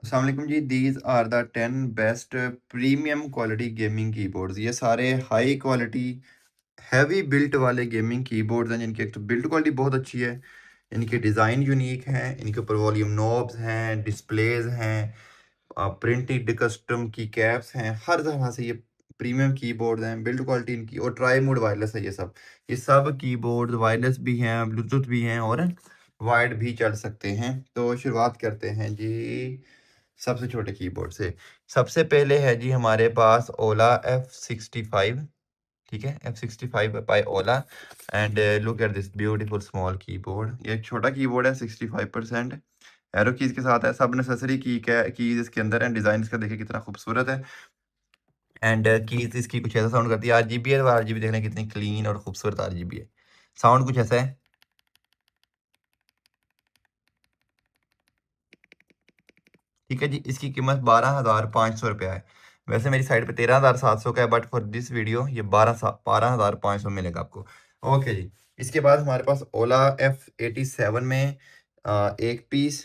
अस्सलाम वालेकुम जी। These are the 10 best premium quality gaming keyboards. ये सारे हाई क्वालिटी हैवी बिल्ट वाले गेमिंग कीबोर्ड्स हैं जिनकी एक तो बिल्ड क्वालिटी बहुत अच्छी है, इनके डिज़ाइन यूनिक हैं, इनके ऊपर वॉल्यूम नॉब्स हैं, डिस्प्लेज हैं, प्रिंटेड कस्टम की कैप्स हैं। हर तरह से ये प्रीमियम कीबोर्ड हैं। बिल्ड क्वालिटी इनकी और ट्राई मोड वायरलेस है। ये सब कीबोर्ड वायरलेस भी हैं, ब्लूटूथ भी हैं और वायर्ड भी चल सकते हैं। तो शुरुआत करते हैं जी सबसे छोटे कीबोर्ड से। सबसे पहले है जी हमारे पास ओला F65। ठीक है, F65 by Ola. And look at this beautiful small keyboard. ये एक छोटा कीबोर्ड है, 65% एरो कीज के साथ है। सब नेसेसरी कीज इसके अंदर है। डिजाइन इसका देखिए कितना खूबसूरत है। एंड कीज इसकी कुछ ऐसा साउंड करती है। आरजीबी है, आरजीबी देखने कितनी क्लीन और खूबसूरत आरजीबी है। साउंड कुछ ऐसा है। ठीक है जी, इसकी कीमत 12,500 रुपया है। वैसे मेरी साइड पे 13,700 का है, बट फॉर दिस वीडियो ये 12,500 मिलेगा आपको। ओके जी। इसके बाद हमारे पास ओला F87 में एक पीस,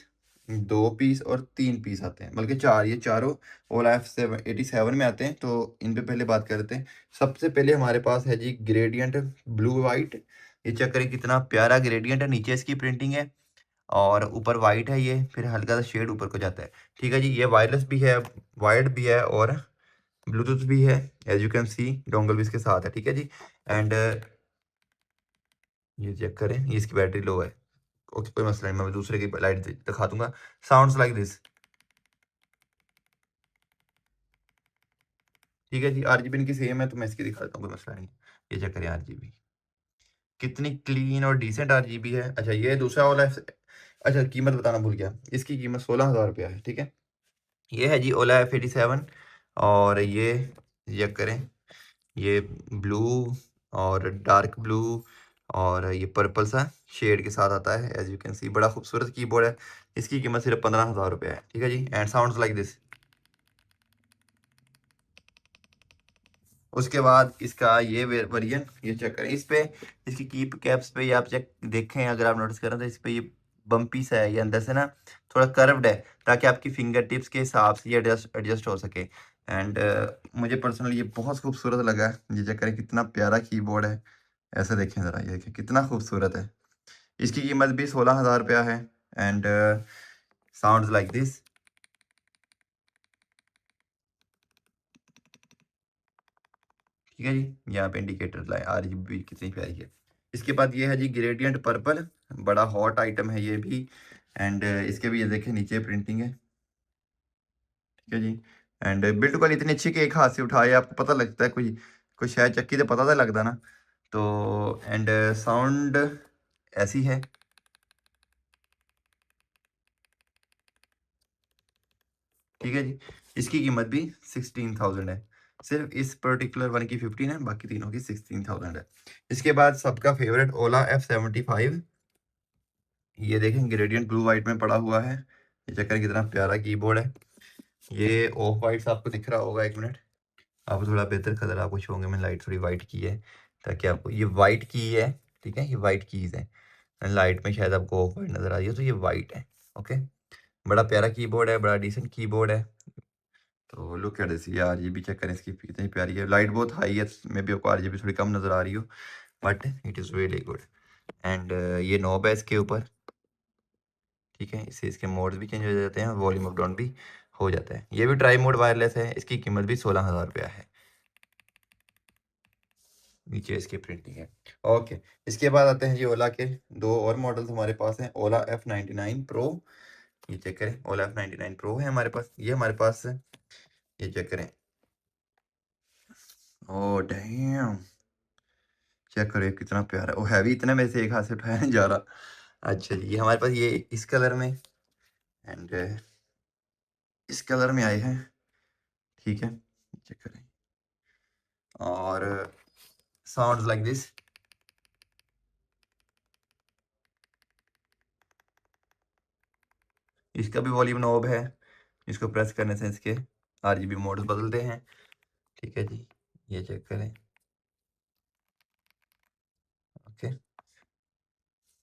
दो पीस और तीन पीस आते हैं, बल्कि चार। ये चारों ओला F87 में आते हैं। तो इन पे पहले बात करते हैं। सबसे पहले हमारे पास है जी ग्रेडियंट ब्लू वाइट। ये चेक करें कितना प्यारा ग्रेडियंट है। नीचे इसकी प्रिंटिंग है और ऊपर वाइट है ये, फिर हल्का सा शेड ऊपर को जाता है। ठीक है जी, ये वायरलेस भी है, वायर्ड भी है और ब्लूटूथ भी है। As you can see dongle भी इसके साथ है। ठीक है जी। एंड ये चेक करें, ये इसकी बैटरी लो है। ओके, कोई मसला नहीं, मैं दूसरे की लाइट दिखा दूंगा। Sounds like this. ठीक है जी, आरजीबी इनकी सेम है तो मैं इसकी दिखा देता हूँ, कोई मसला नहीं। ये चेक करें आरजीबी कितनी क्लीन और डिसेंट आरजीबी है। अच्छा, ये दूसरा वाला है। अच्छा, कीमत बताना भूल गया, इसकी कीमत 16,000 रुपया है। ठीक है, ये है जी ओला F87। और ये करें, ये ब्लू और डार्क ब्लू और ये पर्पल सा शेड के साथ आता है। एज यू कैन सी बड़ा खूबसूरत कीबोर्ड है। इसकी कीमत सिर्फ 15,000 रुपया है। ठीक है जी। And sounds like this. उसके बाद इसका ये वेरिएंट, ये चेक करें इस पे, इसकी कीप कैप्स पे ये आप चेक देखें, अगर आप नोटिस करें तो इस पे ये बम्पी सा है, ये अंदर से ना थोड़ा कर्व्ड है, ताकि आपकी फिंगर टिप्स के हिसाब से ये एडजस्ट हो सके। एंड मुझे पर्सनली ये बहुत खूबसूरत लगा है। ये चेक करें कितना प्यारा कीबोर्ड है। ऐसे देखें ज़रा, ये देखें कितना खूबसूरत है। इसकी कीमत भी 16,000 रुपया है। And sounds like this. ठीक है जी, यहाँ पे इंडिकेटर लाए, आरजीबी कितनी प्यारी है। इसके बाद ये है जी ग्रेडियंट पर्पल। बड़ा हॉट आइटम है ये भी। एंड इसके भी ये देखें नीचे प्रिंटिंग है। ठीक है जी। एंड बिल्ड क्वालिटी इतनी अच्छी कि एक हाथ से उठाए आपको पता लगता है, कोई कोई शायद चक्की तो पता था लगता ना। तो एंड साउंड ऐसी है। ठीक है जी। इसकी कीमत भी 16,000 है। सिर्फ इस पर्टिकुलर वन की 15 है, बाकी तीनों की 16,000 है। इसके बाद सबका फेवरेट ओला F75। ये देखें ग्रेडियंट ब्लू वाइट में पड़ा हुआ है। ये चक्कर कितना प्यारा कीबोर्ड है। ये ऑफ वाइट आपको दिख रहा होगा, एक मिनट आपको थोड़ा बेहतर कलर आपको शो होंगे। मैंने लाइट थोड़ी वाइट की है ताकि आपको ये वाइट की है। ठीक है, ये वाइट कीज है। लाइट में शायद आपको ऑफ वाइट नजर आ रही है, तो ये वाइट है। ओके, बड़ा प्यारा कीबोर्ड है, बड़ा डिसेंट कीबोर्ड है। तो लुक एट दिस यार, ये भी चेक करें इसकी कितनी प्यारी है। लाइट बहुत हाई है, मे बी आपको आरजीबी थोड़ी कम नजर आ रही हो, but it is really good. And ये नॉब है इसके ऊपर। ठीक है, इससे इसके मोड्स भी चेंज हो जाते हैं, वॉल्यूम अप डाउन भी हो जाता है। ये भी ट्राई मोड वायरलेस है। इसकी कीमत भी 16,000 रुपया है। नीचे इसकी प्रिंटिंग है। ओके, इसके बाद आते हैं जी ओला के दो और मॉडल्स हमारे पास हैं। ओला F99 Pro। ये चेक करें, ओला F99 Pro है हमारे पास, ये हमारे पास है। ये चेक करें, ओ डैम, चेक करो ये कितना प्यारा। वो हैवी इतना, मेरे से एक हाथ से उठाया नहीं जा रहा। अच्छा जी, ये हमारे पास ये इस कलर में एंड इस कलर में आए हैं। ठीक है, चेक करें। और साउंड्स लाइक दिस। इसका भी वॉल्यूम नॉब है, इसको प्रेस करने से इसके आरजीबी मोड्स बदलते हैं। ठीक है जी, ये चेक करें। ओके,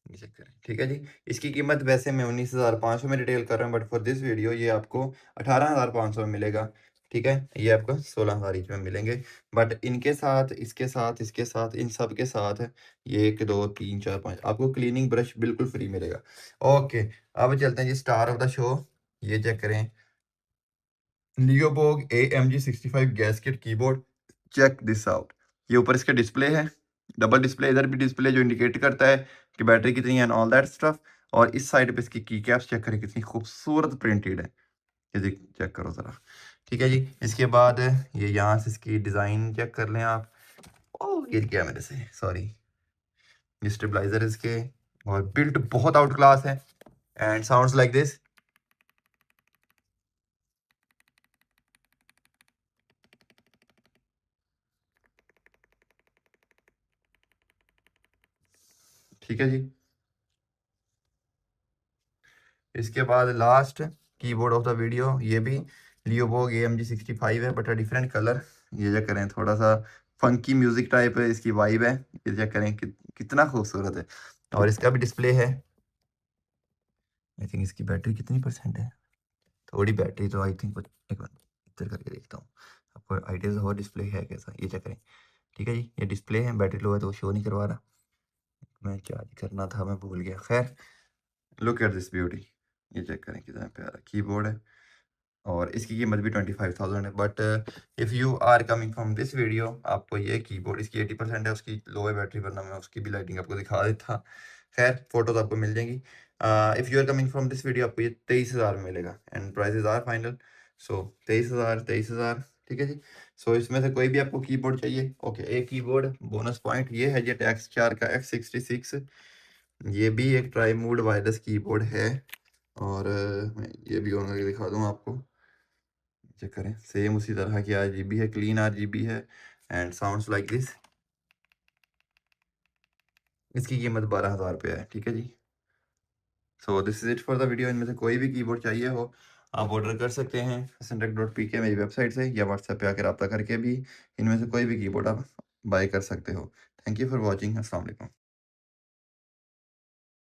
ये चेक करें, ठीक है जी। इसकी कीमत वैसे मैं 19,500 में रिटेल कर रहा हूँ, बट फॉर दिस वीडियो ये आपको 18,500 में मिलेगा, ठीक है। ये आपको 16,000 ईच में मिलेंगे, बट इनके साथ, इसके साथ, इसके साथ, इन सब के साथ ये 1 2 3 4 5 आपको क्लीनिंग ब्रश बिल्कुल फ्री मिलेगा। ओके, अब चलते हैं जी स्टार ऑफ द शो। ये चेक करें, Leobog AMG65 gasket keyboard, check this out. ये ऊपर इसका डिस्प्ले है, डबल डिस्प्ले, इधर भी डिस्प्ले जो इंडिकेट करता है कि बैटरी कितनी है एंड ऑल दैट स्टफ। और इस साइड पे इसकी की कैप्स चेक करें कितनी खूबसूरत प्रिंटेड है। ये चेक करो ज़रा, ठीक है जी। इसके बाद ये यहाँ से इसकी डिज़ाइन चेक कर लें आप। ओह, गिर गया मेरे से, सॉरी। ये स्टेबलाइजर इसके, और बिल्ट बहुत आउट क्लास है एंड साउंड्स लाइक दिस। ठीक है जी। इसके बाद last keyboard of the video, ये भी लियोबोग AMG65 है, बट अ डिफरेंट कलर। ये चेक करें, थोड़ा सा फंकी म्यूजिक टाइप है इसकी वाइब है। ये चेक करें कितना खूबसूरत है। और इसका भी डिस्प्ले है। आई थिंक इसकी बैटरी कितनी परसेंट है, थोड़ी बैटरी तो आई थिंक, एक मिनट इधर करके देखता हूँ, आपको आइडिया हो डिस्प्ले है कैसा। ये चेक करें, ठीक है जी। ये डिस्प्ले है, बैटरी लो है तो शो नहीं करवा रहा। मैं क्या करना था, मैं भूल गया। खैर, लुक एट दिस ब्यूटी। ये चेक करें कितना प्यारा कीबोर्ड है, और इसकी कीमत भी 25,000 है। But if you are coming from this video, आपको ये कीबोर्ड, इसकी 80% है, उसकी लो है बैटरी, वरना मैं उसकी भी लाइटिंग आपको दिखा देता। खैर, फोटोज आपको मिल जाएंगी। If you are coming from this video, आपको ये 23,000 में मिलेगा and prices are final. So 23,000, ठीक है जी। सो इसमें से कोई भी आपको कीबोर्ड चाहिए, ओके। एक कीबोर्ड बोनस पॉइंट ये है, ये X4 का X66, ये भी एक ट्राई मोड वायरलेस कीबोर्ड है। और मैं ये भी ऑन करके दिखा दूँ आपको, चेक करें। सेम उसी तरह की RGB है, क्लीन RGB है एंड साउंड्स लाइक दिस। इसकी कीमत 12,000 रुपये है, ठीक है जी। So this is it for the video. इनमें से कोई भी कीबोर्ड चाहिए हो, आप ऑर्डर कर सकते हैं fsntech.pk मेरी वेबसाइट से, या व्हाट्सएप पे आकर रब्ता करके भी इनमें से कोई भी कीबोर्ड आप बाय कर सकते हो। Thank you for watching. अस्सलाम वालेकुम।